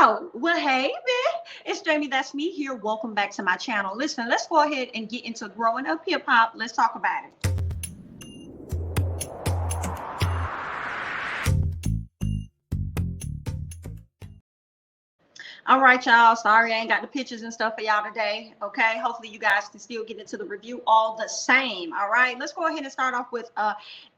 Oh, well, hey, man. It's Jamie, that's me here. Welcome back to my channel. Listen, let's go ahead and get into growing up hip hop. Let's talk about it. All right, y'all. Sorry I ain't got the pictures and stuff for y'all today. Okay. Hopefully you guys can still get into the review all the same. All right. Let's go ahead and start off with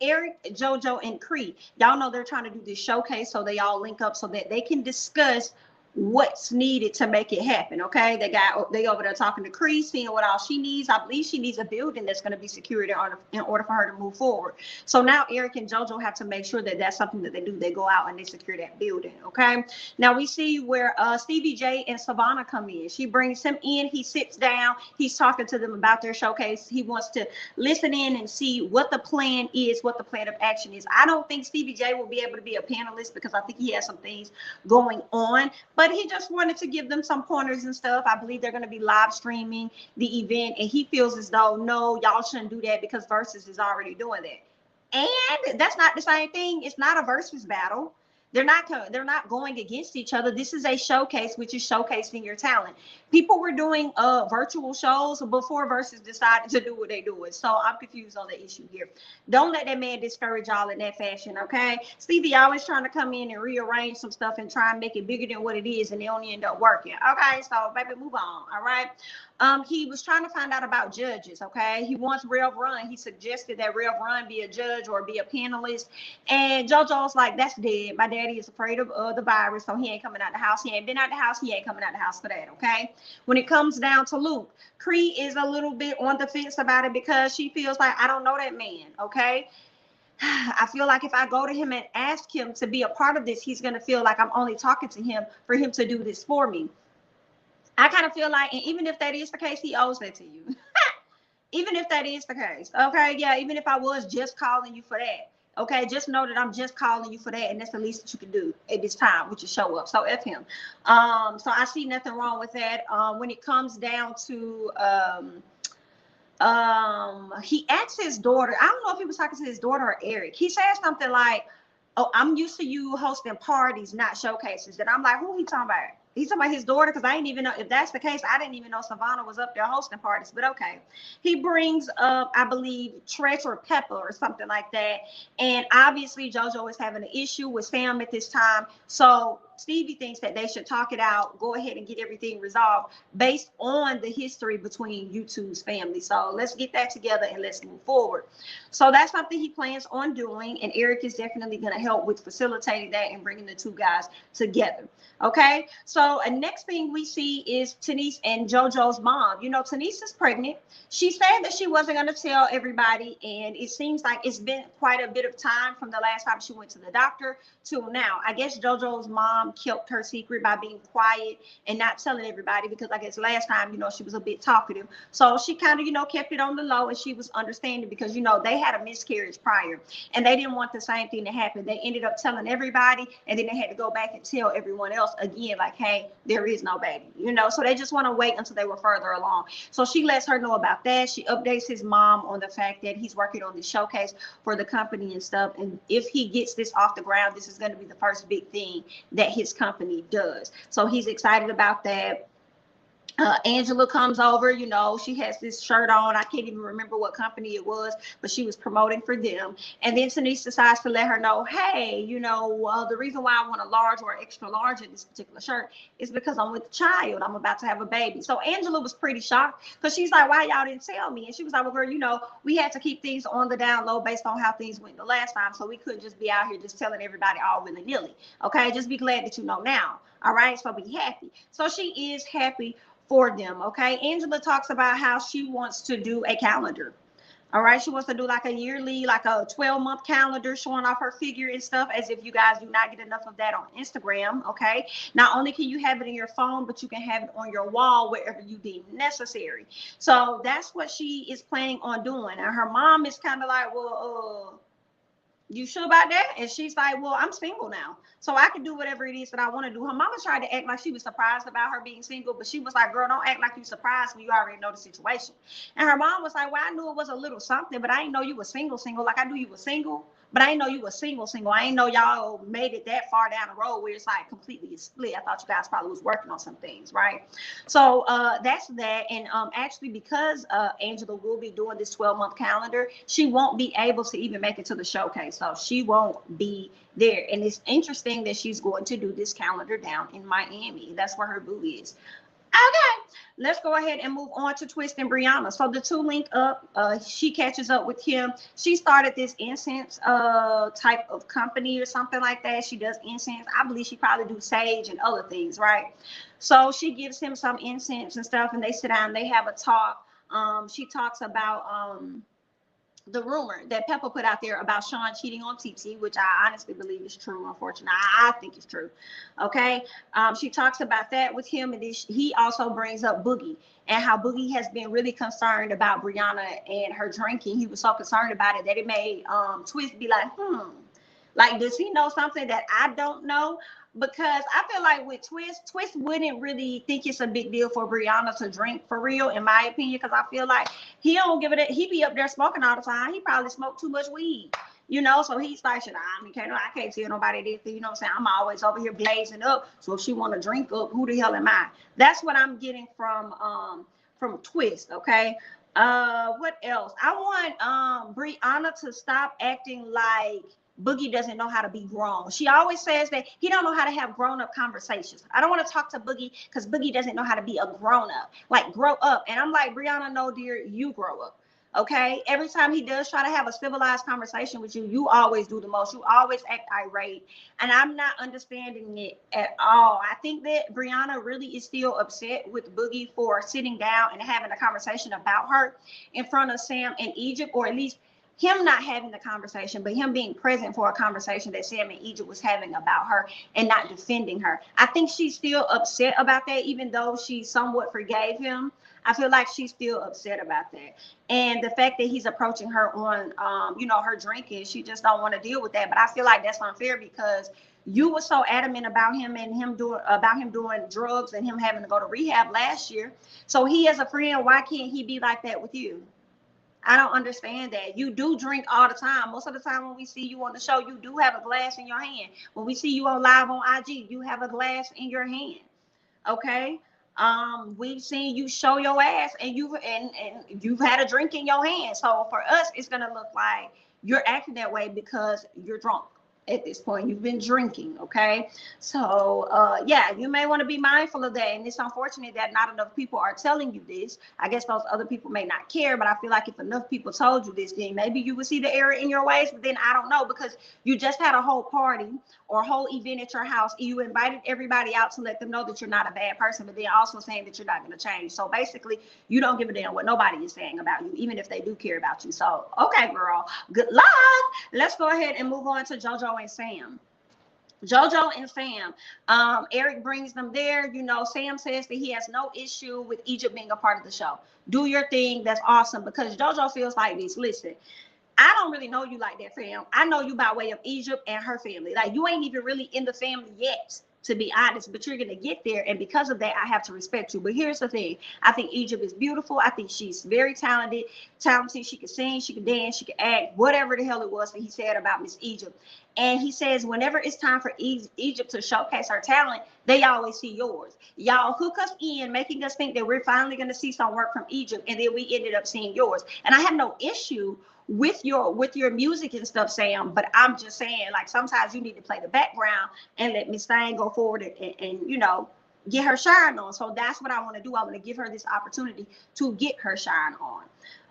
Eric, Jojo, and Cree. Y'all know they're trying to do this showcase so they all link up so that they can discuss what's needed to make it happen. Okay, they over there talking to Cree, seeing what all she needs. I believe she needs a building that's going to be secured in order for her to move forward. So now Eric and JoJo have to make sure that that's something that they do. They go out and they secure that building. Okay, now we see where Stevie J and Savannah come in. She brings him in, he sits down, he's talking to them about their showcase. He wants to listen in and see what the plan is, what the plan of action is. I don't think Stevie J will be able to be a panelist because I think he has some things going on, but he just wanted to give them some pointers and stuff. I believe they're going to be live streaming the event, and he feels as though, no, y'all shouldn't do that because Versus is already doing that. And that's not the same thing. It's not a versus battle. They're not going against each other. This is a showcase, which is showcasing your talent. People were doing virtual shows before Versus decided to do what they do. So I'm confused on the issue here. Don't let that man discourage y'all in that fashion, okay? Stevie always trying to come in and rearrange some stuff and try and make it bigger than what it is, and they only end up working. Okay, so baby, move on. All right. He was trying to find out about judges. Okay, he wants Rev Run. He suggested that Rev Run be a judge or be a panelist, and JoJo's like, that's dead. My daddy is afraid of the virus, so he ain't coming out the house. He ain't been out the house. He ain't coming out the house for that. Okay. When it comes down to Luke, Cree is a little bit on the fence about it because she feels like, I don't know that man. Okay. I feel like if I go to him and ask him to be a part of this, he's going to feel like I'm only talking to him for him to do this for me. I kind of feel like, and even if that is the case, he owes that to you. Even if that is the case. Okay. Yeah. Even if I was just calling you for that. Okay. Just know that I'm just calling you for that. And that's the least that you can do at this time, which is show up. So F him. So I see nothing wrong with that. When it comes down to, he asked his daughter, I don't know if he was talking to his daughter or Eric. He said something like, oh, I'm used to you hosting parties, not showcases. And I'm like, who he talking about? He's talking about his daughter, because I didn't even know. If that's the case, I didn't even know Savannah was up there hosting parties. But okay. He brings up, I believe, Tretch or Pepper or something like that. And obviously, JoJo is having an issue with Sam at this time. So Stevie thinks that they should talk it out, go ahead and get everything resolved based on the history between you two's family. So let's get that together and let's move forward. So that's something he plans on doing. And Eric is definitely going to help with facilitating that and bringing the two guys together. Okay. So next thing we see is Tanise and JoJo's mom. You know, Tanise is pregnant. She said that she wasn't going to tell everybody. And it seems like it's been quite a bit of time from the last time she went to the doctor till now. I guess JoJo's mom kept her secret by being quiet and not telling everybody, because I guess last time, you know, she was a bit talkative. So she kind of, you know, kept it on the low, and she was understanding because, you know, they had a miscarriage prior and they didn't want the same thing to happen. They ended up telling everybody, and then they had to go back and tell everyone else again, like, hey, there is no baby, you know. So they just want to wait until they were further along. So she lets her know about that. She updates his mom on the fact that he's working on this showcase for the company and stuff, and if he gets this off the ground, this is going to be the first big thing that his company does. So he's excited about that. Angela comes over, you know, she has this shirt on. I can't even remember what company it was, but she was promoting for them. And then Tanise decides to let her know, hey, you know, the reason why I want a large or extra large in this particular shirt is because I'm with a child. I'm about to have a baby. So Angela was pretty shocked because she's like, why y'all didn't tell me? And she was like, well, girl, you know, we had to keep things on the down low based on how things went the last time. So we couldn't just be out here just telling everybody all willy-nilly. Okay, just be glad that you know now. All right, so be happy. So she is happy for them. Okay, Angela talks about how she wants to do a calendar. All right, she wants to do like a yearly, like a 12-month calendar showing off her figure and stuff, as if you guys do not get enough of that on Instagram. Okay, not only can you have it in your phone, but you can have it on your wall wherever you deem necessary. So that's what she is planning on doing. And her mom is kind of like, well, you sure about that? And she's like, well, I'm single now, so I can do whatever it is that I want to do. Her mama tried to act like she was surprised about her being single, but she was like, girl, don't act like you surprised when you already know the situation. And her mom was like, well, I knew it was a little something, but I didn't know you were single. Like, I knew you were single, But I didn't know you were single. I didn't know y'all made it that far down the road where it's like completely split. I thought you guys probably was working on some things, right? So that's that. And actually, because Angela will be doing this 12-month calendar, she won't be able to even make it to the showcase. So she won't be there. And it's interesting that she's going to do this calendar down in Miami. That's where her boo is. Okay, let's go ahead and move on to Twist and Brianna. So the two link up. She catches up with him. She started this incense type of company or something like that. She does incense. I believe she probably do sage and other things, right? So she gives him some incense and stuff, and they sit down. They have a talk. She talks about the rumor that Peppa put out there about Sean cheating on TT, which I honestly believe is true. Unfortunately, I think it's true. Okay. She talks about that with him, and he also brings up Boogie and how Boogie has been really concerned about Brianna and her drinking. He was so concerned about it that it made Twist be like, like, does he know something that I don't know? Because I feel like with Twist wouldn't really think it's a big deal for Brianna to drink for real, in my opinion, because I feel like he don't give it. He be up there smoking all the time. He probably smoked too much weed, so he's like, I can't tell nobody this. You know what I'm saying? I'm always over here blazing up. So if she want to drink up, who the hell am I? That's what I'm getting from Twist. Okay. What else? I want Brianna to stop acting like Boogie doesn't know how to be grown. She always says that he don't know how to have grown-up conversations. I don't want to talk to Boogie because Boogie doesn't know how to be a grown-up. Like, grow up. And I'm like, Brianna, no, dear, you grow up. Okay? Every time he does try to have a civilized conversation with you, you always do the most. You always act irate. And I'm not understanding it at all. I think that Brianna really is still upset with Boogie for sitting down and having a conversation about her in front of Sam in Egypt, or at least him not having the conversation, but him being present for a conversation that Sam in Egypt was having about her and not defending her. I think she's still upset about that, even though she somewhat forgave him. I feel like she's still upset about that. And the fact that he's approaching her on, her drinking, she just don't want to deal with that. But I feel like that's unfair because you were so adamant about him doing drugs and him having to go to rehab last year. So he, as a friend, why can't he be like that with you? I don't understand that. You do drink all the time. Most of the time when we see you on the show, you do have a glass in your hand. When we see you on live on IG, you have a glass in your hand. Okay? We've seen you show your ass and you've had a drink in your hand. So for us, it's gonna look like you're acting that way because you're drunk. At this point, you've been drinking, okay? So yeah, you may want to be mindful of that. And it's unfortunate that not enough people are telling you this. I guess those other people may not care, but I feel like if enough people told you this, then maybe you would see the error in your ways. But then I don't know, because you just had a whole party or a whole event at your house. You invited everybody out to let them know that you're not a bad person, but then also saying that you're not going to change. So basically, you don't give a damn what nobody is saying about you, even if they do care about you. So, okay, girl, good luck. Let's go ahead and move on to Jojo and Sam. Jojo and Sam. Eric brings them there. Sam says that he has no issue with Egypt being a part of the show. Do your thing. That's awesome, because Jojo feels like this. Listen, I don't really know you like that, fam. I know you by way of Egypt and her family. Like, you ain't even really in the family yet, to be honest, but you're going to get there. And because of that, I have to respect you. But here's the thing. I think Egypt is beautiful. I think she's very talented. She can sing, she can dance, she can act, whatever the hell it was that he said about Miss Egypt. And he says whenever it's time for Egypt to showcase her talent, they always see yours. Y'all hook us in, making us think that we're finally going to see some work from Egypt, and then we ended up seeing yours. And I have no issue with your music and stuff, Sam, but I'm just saying, like, sometimes you need to play the background and let Miss Thang go forward and get her shine on. So that's what I want to do. I want to give her this opportunity to get her shine on.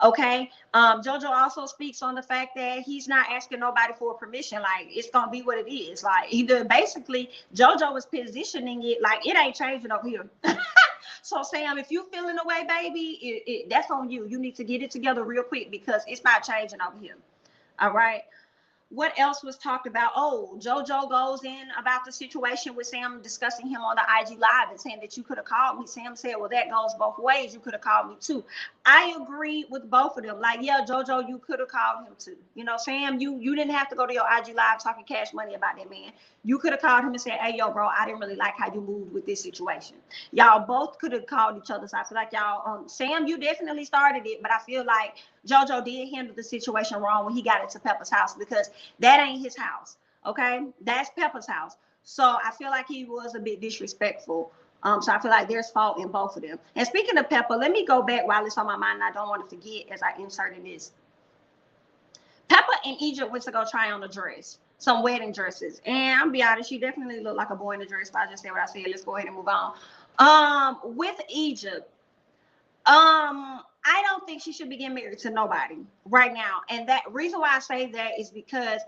Okay. Jojo also speaks on the fact that he's not asking nobody for permission. Like, it's gonna be what it is. Like, either basically Jojo is positioning it like it ain't changing over here. So Sam, if you feeling the way, baby, that's on you. You need to get it together real quick, because it's not changing over here. All right. What else was talked about? Oh, Jojo goes in about the situation with Sam, discussing him on the IG Live and saying that you could have called me. Sam said, well, that goes both ways. You could have called me too. I agree with both of them. Like, yeah, Jojo, you could have called him too. Sam, you didn't have to go to your IG Live talking cash money about that man. You could have called him and said, hey, yo, bro, I didn't really like how you moved with this situation. Y'all both could have called each other. So I feel like y'all, Sam, you definitely started it, but I feel like JoJo did handle the situation wrong when he got into Pepper's house, because that ain't his house. Okay, that's Pepper's house. So I feel like he was a bit disrespectful. So I feel like there's fault in both of them. And speaking of Pepper, let me go back while it's on my mind. I don't want to forget as I insert in this. Pepper and Egypt went to go try on a dress, some wedding dresses. And I'll be honest, she definitely looked like a boy in a dress. So I just said what I said. Let's go ahead and move on. With Egypt, I don't think she should be getting married to nobody right now. And that reason why I say that is because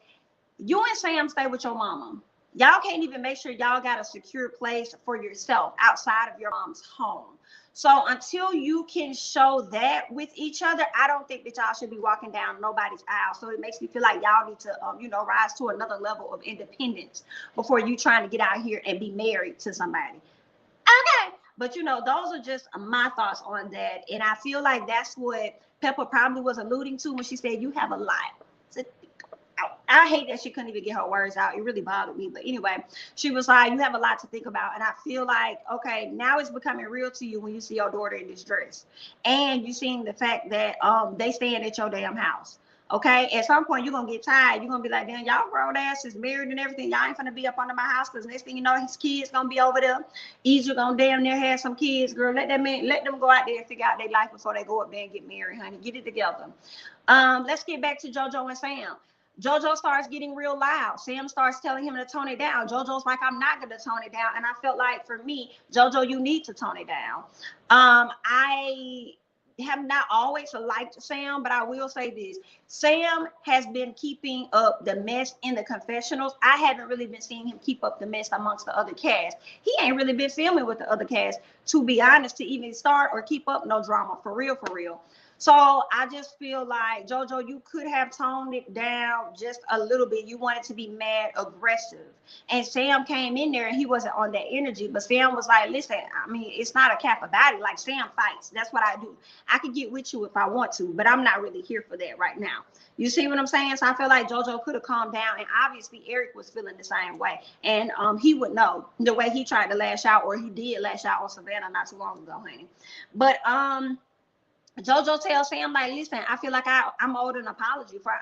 you and Sam stay with your mama. Y'all can't even make sure y'all got a secure place for yourself outside of your mom's home. So until you can show that with each other, I don't think that y'all should be walking down nobody's aisle. So it makes me feel like y'all need to, rise to another level of independence before you trying to get out here and be married to somebody. Okay. But, those are just my thoughts on that. And I feel like that's what Pepper probably was alluding to when she said, you have a lot to I hate that she couldn't even get her words out. It really bothered me. But anyway, she was like, you have a lot to think about. And I feel like, okay, now it's becoming real to you when you see your daughter in this dress. And you seeing the fact that they staying at your damn house. Okay, at some point you're gonna get tired. You're gonna be like, damn, y'all grown asses married and everything. Y'all ain't gonna be up under my house, because next thing you know, his kids gonna be over there. Egypt gonna damn near have some kids, girl. Let them go out there and figure out their life before they go up there and get married, honey. Get it together. Let's get back to JoJo and Sam. JoJo starts getting real loud. Sam starts telling him to tone it down. JoJo's like, I'm not going to tone it down. And I felt like, for me, JoJo, you need to tone it down. I have not always liked Sam, but I will say this. Sam has been keeping up the mess in the confessionals. I haven't really been seeing him keep up the mess amongst the other cast. He ain't really been filming with the other cast, to be honest, to even start or keep up no drama, for real, for real. So I just feel like, JoJo, you could have toned it down just a little bit. You wanted to be mad aggressive. And Sam came in there and he wasn't on that energy. But Sam was like, listen, I mean, it's not a cap about it. Like, Sam fights. That's what I do. I could get with you if I want to, but I'm not really here for that right now. You see what I'm saying? So I feel like JoJo could have calmed down. And obviously Eric was feeling the same way. And he would know the way he tried to lash out, or he did lash out on Savannah not too long ago, honey. But JoJo tells Sam, like, listen, I feel like I'm owed an apology for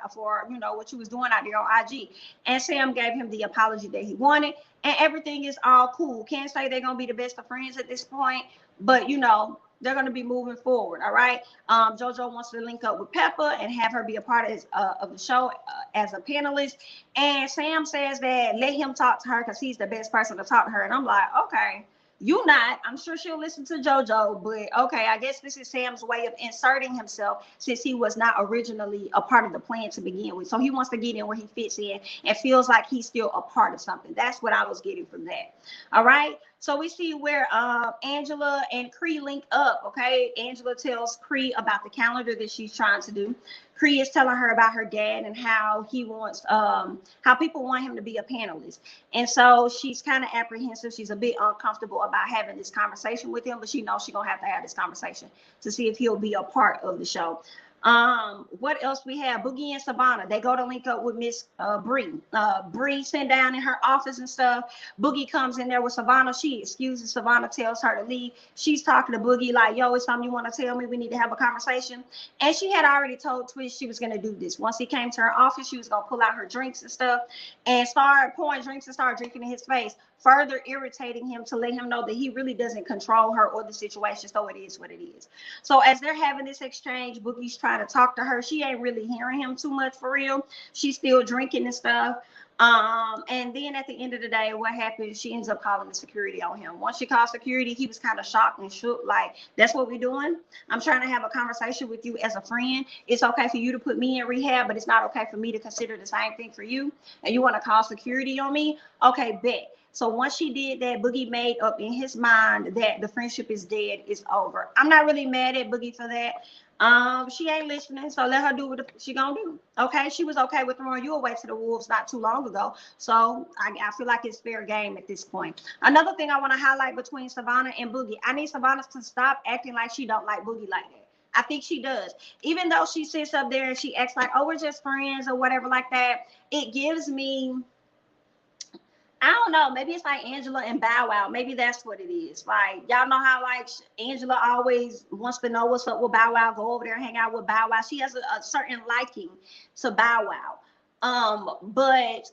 what you was doing out there on IG. And Sam gave him the apology that he wanted, and everything is all cool. Can't say they're gonna be the best of friends at this point, but they're gonna be moving forward. All right. JoJo wants to link up with Pepper and have her be a part of the show as a panelist. And Sam says that let him talk to her because he's the best person to talk to her. And I'm like, okay. You not. I'm sure she'll listen to JoJo, but okay, I guess this is Sam's way of inserting himself since he was not originally a part of the plan to begin with. So he wants to get in where he fits in and feels like he's still a part of something. That's what I was getting from that. All right. So we see where Angela and Cree link up. Okay. Angela tells Cree about the calendar that she's trying to do. Cree is telling her about her dad and how he wants, how people want him to be a panelist. And so she's kind of apprehensive. She's a bit uncomfortable about having this conversation with him, but she knows she's going to have this conversation to see if he'll be a part of the show. What else we have? Boogie and Savannah, they go to link up with Miss Bree. Bree sent down in her office and stuff. Boogie comes in there with Savannah. She excuses Savannah, tells her to leave. She's talking to Boogie like, yo, it's something you want to tell me? We need to have a conversation. And she had already told Twitch she was going to do this. Once he came to her office, she was going to pull out her drinks and stuff and start pouring drinks and start drinking in his face, further irritating him to let him know that he really doesn't control her or the situation. So it is what it is. So as they're having this exchange, Boogie's trying to talk to her. She ain't really hearing him too much for real. She's still drinking and stuff. And then at the end of the day, what happens? She ends up calling the security on him. Once she called security, he was kind of shocked and shook. Like, that's what we're doing. I'm trying to have a conversation with you as a friend. It's okay for you to put me in rehab, but it's not okay for me to consider the same thing for you. And you want to call security on me? Okay, bet. So once she did that, Boogie made up in his mind that the friendship is dead, it's over. I'm not really mad at Boogie for that. She ain't listening, so let her do what she gonna do. Okay, she was okay with throwing you away to the wolves not too long ago. So I feel like it's fair game at this point. Another thing I want to highlight between Savannah and Boogie, I need Savannah to stop acting like she don't like Boogie like that. I think she does. Even though she sits up there and she acts like, oh, we're just friends or whatever like that, it gives me I don't know. Maybe it's like Angela and Bow Wow. Maybe that's what it is. Like, y'all know how like Angela always wants to know what's up with Bow Wow. Go over there, hang out with Bow Wow. She has a certain liking to Bow Wow. But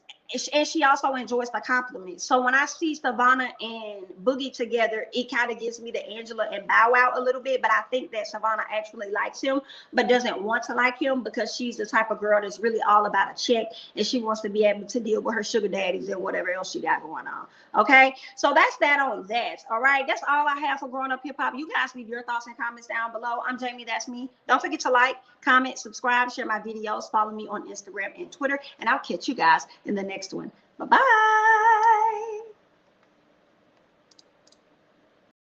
and she also enjoys the compliments. So when I see Savannah and Boogie together, it kind of gives me the Angela and Bow Wow a little bit. But I think that Savannah actually likes him, but doesn't want to like him because she's the type of girl that's really all about a check, and she wants to be able to deal with her sugar daddies and whatever else she got going on. Okay, so that's that on that. All right, that's all I have for Growing Up Hip Hop. You guys leave your thoughts and comments down below. I'm Jamie, that's me. Don't forget to like, comment, subscribe, share my videos, follow me on Instagram and Twitter, and I'll catch you guys in the next one. Bye bye.